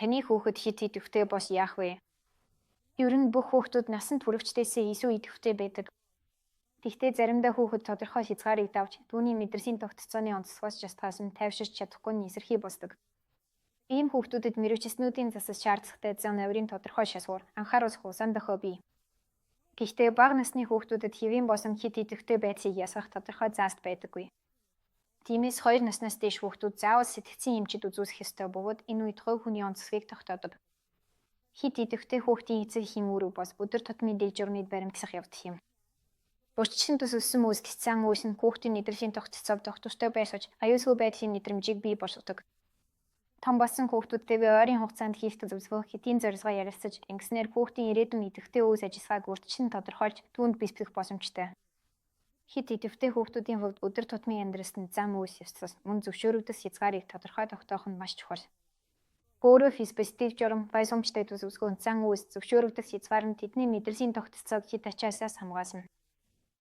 Таны хүүхэд хэд идэвхтэй бос яах вэ? Ер нь бүх хүүхдүүд насанд хүрэгчдээсээ илүү идэвхтэй байдаг. Гэхдээ заримдаа хүүхэд тодорхой хязгаарыг давж түүний мэдрэмжийн тогтцооны онцлогоос шалтгаалж нь тайвширч чадахгүй нь эсэрхий болдог. Ийм хүүхдүүдэд мэргэжчнүүдийн засаж шаардлагатай зан авирын тодорхой шалгуур, анхааруулах хугацаанд дохио бий. Гэхдээ бага насны хүүхдүүдэд хэвийн болон хэд идэвхтэй байдлыг ялгах тодорхой зааст байдаггүй. Тиймээс 2 наснаас дээш хүүхдүүд заавал сэтгцийн эмчид үзүүлэх ёстой бөгөөд энэ үед хувь хүний онцлогийг тогтоодог. Хэд идэвхтэй хүүхдийн эцэг эхийн үүрэг бас өдөр тутмын дээгүүрний баримтлах явдал юм. Урьдчилан төсөлсөн мөс гисцэн мөс нь хүүхдийн мэдрэмжийн тогтцоог тогтвортой байсаж аюулгүй байдлын мэдрэмжийг бий болгодог. Том болсон хүүхдүүдтэй ойрын хугацаанд хийх зөвлөгөө хэдийн зорилгоо ярилцаж ингэснээр хүүхдийн ирээдүйн идэвхтэй үйл ажиллагааг урьдчилан тодорхойлж түүнд бэлтгэх боломжтой. Хэд идэвхтэй хүүхдүүдийн хувьд өдөр тутмын амьдралд зам үйл явцаас мөн зөвшөөрөгдөх хязгаарыг тодорхой тогтоох нь маш чухал. Өөрөө физиологийн журам баясгамжтай төсөвлөгөө зан үйлс зөвшөөрөгдөх хязгаар нь тэдний мэдрэмжийн тогтцоог хэд ачаасаас хамгаална.